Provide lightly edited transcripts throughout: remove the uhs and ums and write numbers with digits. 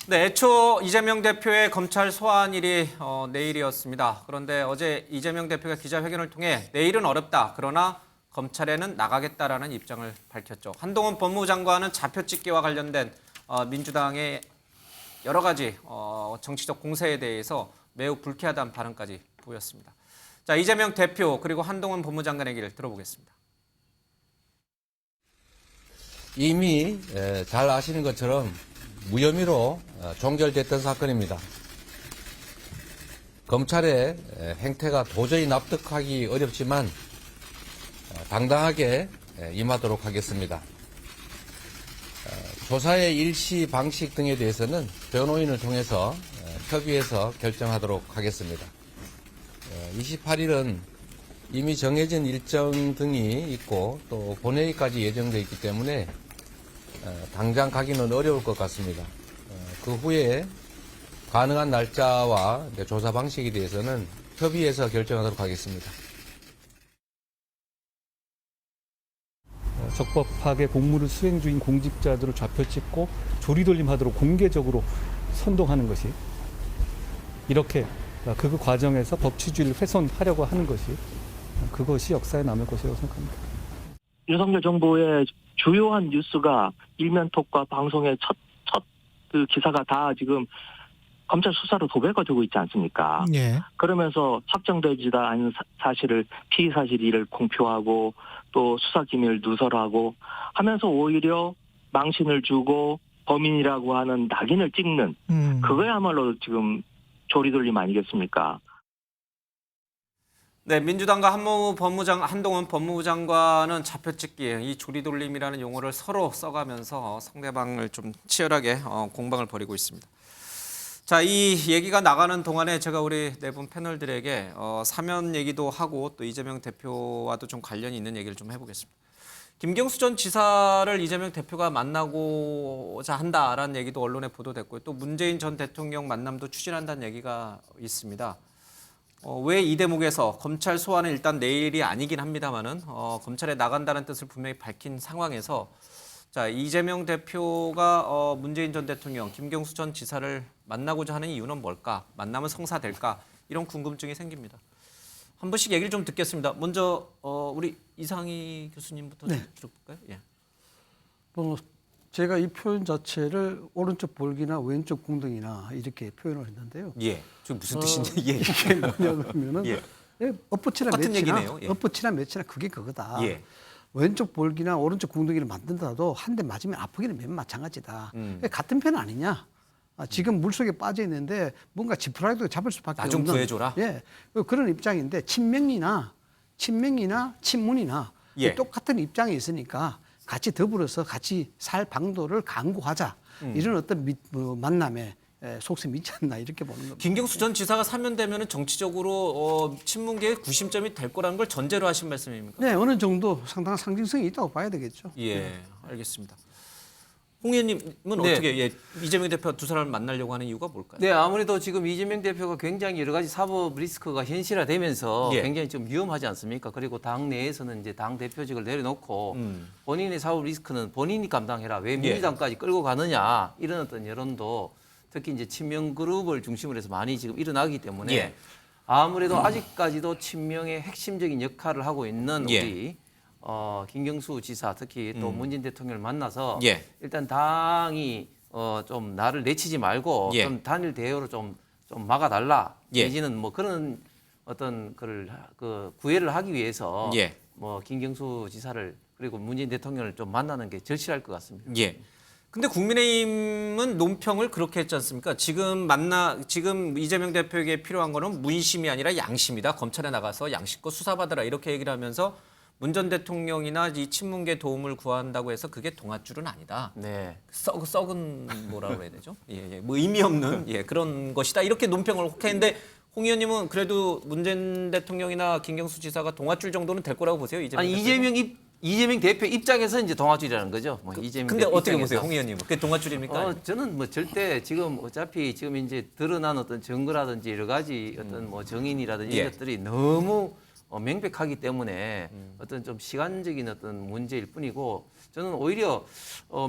네, 애초 이재명 대표의 검찰 소환일이 내일이었습니다. 그런데 어제 이재명 대표가 기자회견을 통해 내일은 어렵다. 그러나 검찰에는 나가겠다라는 입장을 밝혔죠. 한동훈 법무부 장관은 잡혀찍기와 관련된 민주당의 여러 가지 정치적 공세에 대해서 매우 불쾌하다는 발언까지 보였습니다. 자, 이재명 대표 그리고 한동훈 법무부 장관의 얘기를 들어보겠습니다. 이미 잘 아시는 것처럼 무혐의로 종결됐던 사건입니다. 검찰의 행태가 도저히 납득하기 어렵지만 당당하게 임하도록 하겠습니다. 조사의 일시 방식 등에 대해서는 변호인을 통해서 협의해서 결정하도록 하겠습니다. 28일은 이미 정해진 일정 등이 있고 또 본회의까지 예정되어 있기 때문에 당장 가기는 어려울 것 같습니다. 그 후에 가능한 날짜와 조사 방식에 대해서는 협의해서 결정하도록 하겠습니다. 적법하게 공무를 수행 중인 공직자들을 좌표찍고 조리돌림하도록 공개적으로 선동하는 것이 이렇게 그 과정에서 법치주의를 훼손하려고 하는 것이 그것이 역사에 남을 것이라고 생각합니다. 윤석열 정부의 주요한 뉴스가 일면톡과 방송의 첫 그 기사가 다 지금 검찰 수사로 도배가 되고 있지 않습니까? 예. 그러면서 확정되지도 않은 사실을 피의 사실을 공표하고 또 수사 기밀을 누설하고 하면서 오히려 망신을 주고 범인이라고 하는 낙인을 찍는 그거야말로 지금 조리돌림 아니겠습니까? 네, 민주당과 한동훈 법무부 장관은 잡혀찍기, 이 조리돌림이라는 용어를 서로 써가면서 상대방을 좀 치열하게 공방을 벌이고 있습니다. 자, 이 얘기가 나가는 동안에 제가 우리 네 분 패널들에게 사면 얘기도 하고 또 이재명 대표와도 좀 관련이 있는 얘기를 좀 해보겠습니다. 김경수 전 지사를 이재명 대표가 만나고자 한다라는 얘기도 언론에 보도됐고요. 또 문재인 전 대통령 만남도 추진한다는 얘기가 있습니다. 왜 이 대목에서 검찰 소환은 일단 내일이 아니긴 합니다만은 검찰에 나간다는 뜻을 분명히 밝힌 상황에서 자, 이재명 대표가 문재인 전 대통령, 김경수 전 지사를 만나고자 하는 이유는 뭘까? 만나면 성사될까? 이런 궁금증이 생깁니다. 한 번씩 얘기를 좀 듣겠습니다. 먼저 우리 이상희 교수님부터 좀 들어볼까요? 예. 제가 이 표현 자체를 오른쪽 볼기나 왼쪽 궁둥이나 이렇게 표현을 했는데요. 예. 지금 무슨 뜻인지 예. 이게 뭐냐 그러면은 예. 엇붙이나 똑같은 매치나 얘기네요. 예. 엇붙이나 매치나 그게 그거다. 예. 왼쪽 볼기나 오른쪽 궁둥이를 만든다도 한 대 맞으면 아프기는 맨 마찬가지다. 같은 편 아니냐? 지금 물속에 빠져 있는데 뭔가 지푸라기도 잡을 수밖에 나 좀 없는. 구해줘라. 예, 그런 입장인데 친명이나 친문이나 예. 똑같은 입장에 있으니까 같이 더불어서 같이 살 방도를 강구하자. 이런 어떤 만남에 속셈이 있지 않나 이렇게 보는 겁니다. 김경수 전 지사가 사면되면 정치적으로 친문계의 구심점이 될 거라는 걸 전제로 하신 말씀입니까? 네, 어느 정도 상당한 상징성이 있다고 봐야 되겠죠. 예, 알겠습니다. 홍 의원님은 네. 어떻게 이재명 대표 두 사람을 만나려고 하는 이유가 뭘까요? 네, 아무래도 지금 이재명 대표가 굉장히 여러 가지 사법 리스크가 현실화되면서 예. 굉장히 좀 위험하지 않습니까? 그리고 당 내에서는 이제 당 대표직을 내려놓고 본인의 사법 리스크는 본인이 감당해라. 왜 민주당까지 끌고 가느냐 이런 어떤 여론도 특히 이제 친명 그룹을 중심으로 해서 많이 지금 일어나기 때문에 예. 아무래도 아직까지도 친명의 핵심적인 역할을 하고 있는 예. 우리 김경수 지사 특히 또 문재인 대통령을 만나서 예. 일단 당이 좀 나를 내치지 말고 예. 좀 단일 대우로 좀 막아달라. 예. 내지는 뭐 그런 어떤 그 구애를 하기 위해서 예. 뭐 김경수 지사를 그리고 문재인 대통령을 좀 만나는 게 절실할 것 같습니다. 예. 근데 국민의힘은 논평을 그렇게 했지 않습니까? 지금 이재명 대표에게 필요한 거는 문심이 아니라 양심이다. 검찰에 나가서 양심껏 수사받아라. 이렇게 얘기를 하면서 문 전 대통령이나 이 친문계 도움을 구한다고 해서 그게 동아줄은 아니다. 네. 썩은 뭐라고 해야 되죠? 예, 뭐 의미 없는 그런 것이다. 이렇게 논평을 혹했는데 홍 의원님은 그래도 문재인 대통령이나 김경수 지사가 동아줄 정도는 될 거라고 보세요? 아니 이재명 대표 입장에서 이제 동아줄이라는 거죠. 뭐 이재명 근데 대표 어떻게 입장에서. 보세요, 홍 의원님은? 그게 동아줄입니까? 저는 뭐 절대 지금 어차피 지금 이제 드러난 어떤 증거라든지 여러 가지 어떤 뭐 정인이라든지 예. 이런 것들이 너무 명백하기 때문에 어떤 좀 시간적인 어떤 문제일 뿐이고 저는 오히려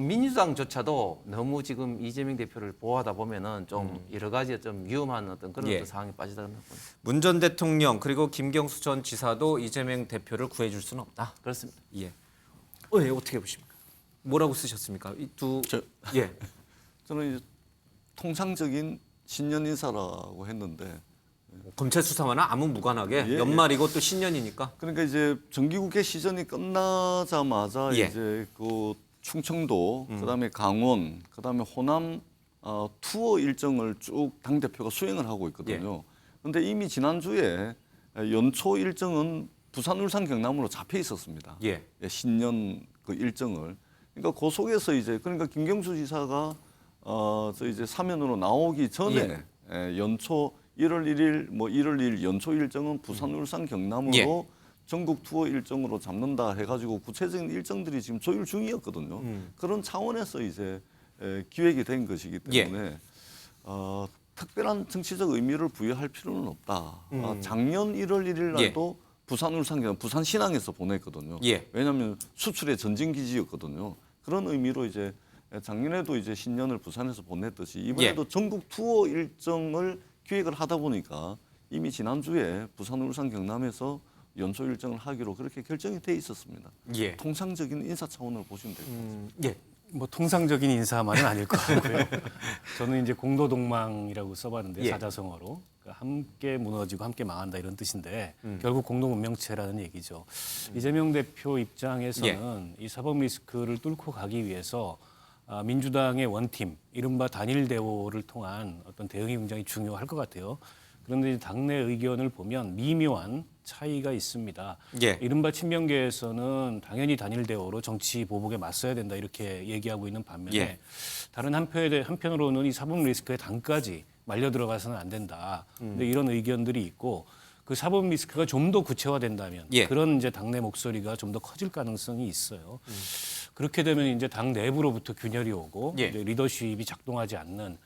민주당조차도 너무 지금 이재명 대표를 보호하다 보면은 좀 여러 가지 좀 위험한 어떤 그런 예. 어떤 상황에 빠지다 보니다 문 전 대통령 그리고 김경수 전 지사도 이재명 대표를 구해줄 수는 없다. 그렇습니다. 예. 예, 어떻게 보십니까? 뭐라고 쓰셨습니까? 이 두 예. 저는 이제 통상적인 신년 인사라고 했는데 검찰 수사와는 아무 무관하게 예, 연말이고 또 신년이니까. 그러니까 이제 정기국회 시즌이 끝나자마자 예. 이제 그 충청도, 그다음에 강원, 그다음에 호남 투어 일정을 쭉 당 대표가 수행을 하고 있거든요. 그런데 이미 지난주에 연초 일정은 부산, 울산, 경남으로 잡혀 있었습니다. 예. 신년 그 일정을. 그러니까 그 속에서 이제 그러니까 김경수 지사가 저 이제 사면으로 나오기 전에 연초 1월 1일 뭐 1월 1일 연초 일정은 부산, 울산, 경남으로 전국 투어 일정으로 잡는다 해가지고 구체적인 일정들이 지금 조율 중이었거든요. 그런 차원에서 이제 기획이 된 것이기 때문에 특별한 정치적 의미를 부여할 필요는 없다. 작년 1월 1일 날도 부산, 울산, 경남, 부산 신항에서 보냈거든요. 예. 왜냐하면 수출의 전진 기지였거든요. 그런 의미로 이제 작년에도 이제 신년을 부산에서 보냈듯이 이번에도 전국 투어 일정을 기획을 하다 보니까 이미 지난주에 부산, 울산, 경남에서 연초 일정을 하기로 그렇게 결정이 돼 있었습니다. 예. 통상적인 인사 차원으로 보시면 됩니다. 예. 뭐 통상적인 인사만은 아닐 것 같고요. 저는 이제 공도동망이라고 써봤는데 예. 사자성어로 그러니까 함께 무너지고 함께 망한다 이런 뜻인데 결국 공동운명체라는 얘기죠. 이재명 대표 입장에서는 이 사법 리스크를 뚫고 가기 위해서 민주당의 원팀, 이른바 단일 대오를 통한 어떤 대응이 굉장히 중요할 것 같아요. 그런데 당내 의견을 보면 미묘한 차이가 있습니다. 예. 이른바 친명계에서는 당연히 단일 대오로 정치 보복에 맞서야 된다 이렇게 얘기하고 있는 반면에 예. 다른 한편으로는 이 사법 리스크의 당까지 말려 들어가서는 안 된다. 근데 이런 의견들이 있고 그 사법 리스크가 좀 더 구체화된다면 예. 그런 이제 당내 목소리가 좀 더 커질 가능성이 있어요. 그렇게 되면 이제 당 내부로부터 균열이 오고 예. 이제 리더십이 작동하지 않는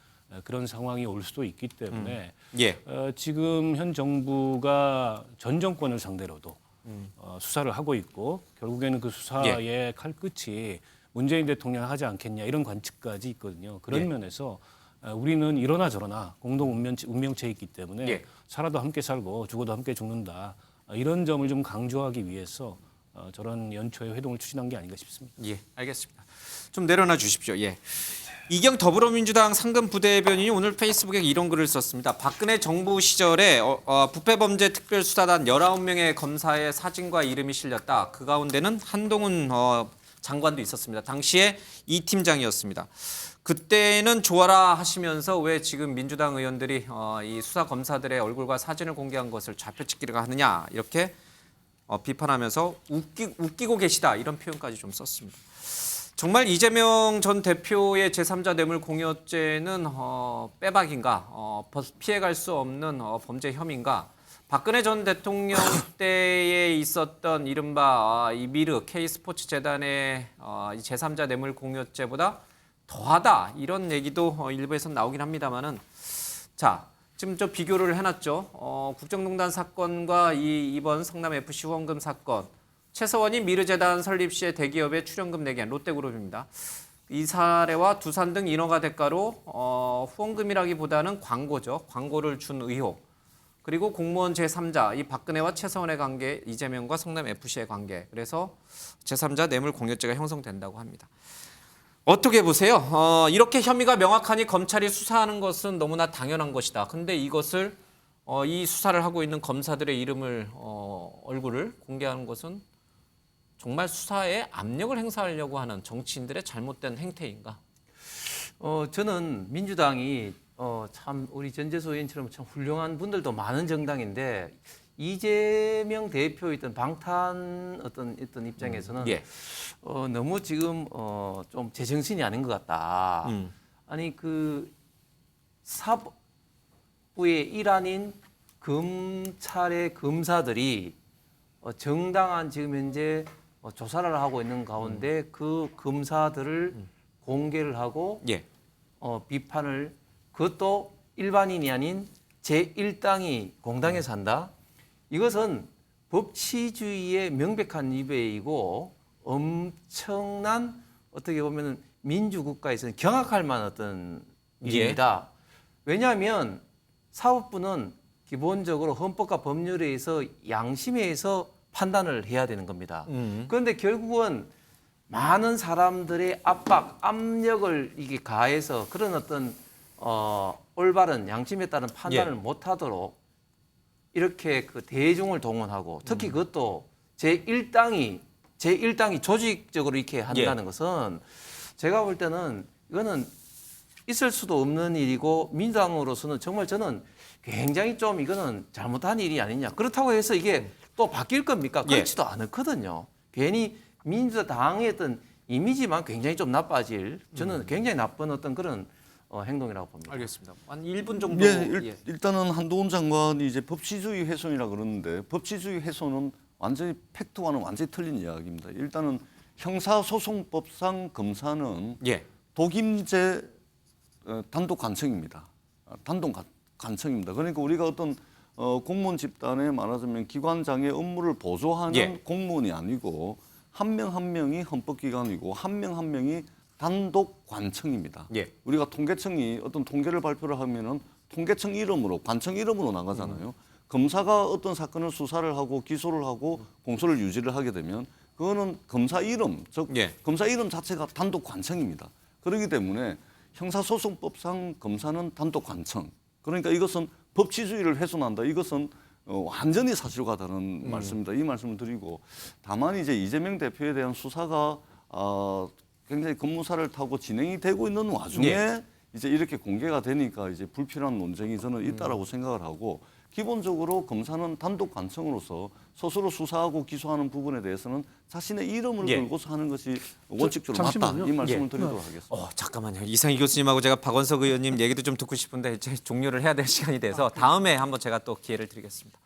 그런 상황이 올 수도 있기 때문에 예. 지금 현 정부가 전 정권을 상대로도 수사를 하고 있고 결국에는 그 수사의 칼끝이 문재인 대통령 하지 않겠냐 이런 관측까지 있거든요. 그런 예. 면에서 우리는 이러나 저러나 공동 운명체에 있기 때문에 예. 살아도 함께 살고 죽어도 함께 죽는다. 이런 점을 좀 강조하기 위해서 저런 연초의 회동을 추진한 게 아닌가 싶습니다. 예, 알겠습니다. 좀 내려놔 주십시오. 예. 이경 더불어민주당 상근 부대변인이 오늘 페이스북에 이런 글을 썼습니다. 박근혜 정부 시절에 부패범죄특별수사단 19명의 검사의 사진과 이름이 실렸다. 그 가운데는 한동훈 장관도 있었습니다. 당시에 이 팀장이었습니다. 그때는 좋아라 하시면서 왜 지금 민주당 의원들이 이 수사 검사들의 얼굴과 사진을 공개한 것을 좌표찍기를 하느냐 이렇게 비판하면서 웃기고 계시다 이런 표현까지 좀 썼습니다. 정말 이재명 전 대표의 제3자 뇌물 공여죄는 빼박인가, 피해갈 수 없는 범죄 혐의인가? 박근혜 전 대통령 때에 있었던 이른바 이 미르 K스포츠 재단의 이 제3자 뇌물 공여죄보다 더하다 이런 얘기도 일부에서 나오긴 합니다만은 자. 지금 저 비교를 해놨죠. 국정농단 사건과 이번 성남 FC 후원금 사건. 최서원이 미르재단 설립 시에 대기업에 출연금 내게 한 롯데그룹입니다. 이 사례와 두산 등 인허가 대가로 후원금이라기보다는 광고죠. 광고를 준 의혹. 그리고 공무원 제3자, 이 박근혜와 최서원의 관계, 이재명과 성남 FC의 관계. 그래서 제3자 뇌물 공여죄가 형성된다고 합니다. 어떻게 보세요? 이렇게 혐의가 명확하니 검찰이 수사하는 것은 너무나 당연한 것이다. 근데 이것을 이 수사를 하고 있는 검사들의 이름을 얼굴을 공개하는 것은 정말 수사에 압력을 행사하려고 하는 정치인들의 잘못된 행태인가? 저는 민주당이 참 우리 전재수 의원처럼 참 훌륭한 분들도 많은 정당인데 이재명 대표의 어떤 방탄 어떤 입장에서는 예. 너무 지금 좀 제정신이 아닌 것 같다. 아니 그 사법부의 일환인 검찰의 검사들이 정당한 지금 현재 조사를 하고 있는 가운데 그 검사들을 공개를 하고 예. 비판을 그것도 일반인이 아닌 제1당이 공당에서 한다. 이것은 법치주의의 명백한 위배이고 엄청난 어떻게 보면 민주국가에서는 경악할 만한 어떤 일입니다. 왜냐하면 사법부는 기본적으로 헌법과 법률에 의해서 양심에 의해서 판단을 해야 되는 겁니다. 그런데 결국은 많은 사람들의 압박, 압력을 이게 가해서 그런 어떤 올바른 양심에 따른 판단을 못하도록 이렇게 그 대중을 동원하고 특히 그것도 제1당이 조직적으로 이렇게 한다는 것은 제가 볼 때는 이거는 있을 수도 없는 일이고 민주당으로서는 정말 저는 굉장히 좀 이거는 잘못한 일이 아니냐. 그렇다고 해서 이게 또 바뀔 겁니까? 그렇지도 않거든요. 괜히 민주당의 어떤 이미지만 굉장히 좀 나빠질 저는 굉장히 나쁜 어떤 그런 행동이라고 봅니다. 알겠습니다. 한 1분 정도. 일단은 한동훈 장관이 이제 법치주의 훼손이라 그러는데 법치주의 훼손은 완전히 팩트와는 완전히 틀린 이야기입니다. 일단은 형사소송법상 검사는 독임제 단독 관청입니다. 단독 관청입니다. 그러니까 우리가 어떤 공무원 집단에 말하자면 기관장의 업무를 보조하는 공무원이 아니고 한 명 한 명이 헌법기관이고 한 명 한 명이 단독 관청입니다. 우리가 통계청이 어떤 통계를 발표를 하면은 통계청 이름으로 관청 이름으로 나가잖아요. 검사가 어떤 사건을 수사를 하고 기소를 하고 공소를 유지를 하게 되면 그거는 검사 이름, 즉 검사 이름 자체가 단독 관청입니다. 그렇기 때문에 형사소송법상 검사는 단독 관청. 그러니까 이것은 법치주의를 훼손한다. 이것은 완전히 사실과다른 말씀입니다. 이 말씀을 드리고 다만 이제 이재명 대표에 대한 수사가 굉장히 급무사를 타고 진행이 되고 있는 와중에 이제 이렇게 공개가 되니까 이제 불필요한 논쟁이 저는 있다라고 생각을 하고 기본적으로 검사는 단독 관청으로서 스스로 수사하고 기소하는 부분에 대해서는 자신의 이름을 걸고서 하는 것이 원칙적으로 맞다. 이 말씀을 드리도록 하겠습니다. 잠깐만요. 이상희 교수님하고 제가 박원석 의원님 얘기도 좀 듣고 싶은데 이제 종료를 해야 될 시간이 돼서 다음에 한번 제가 또 기회를 드리겠습니다.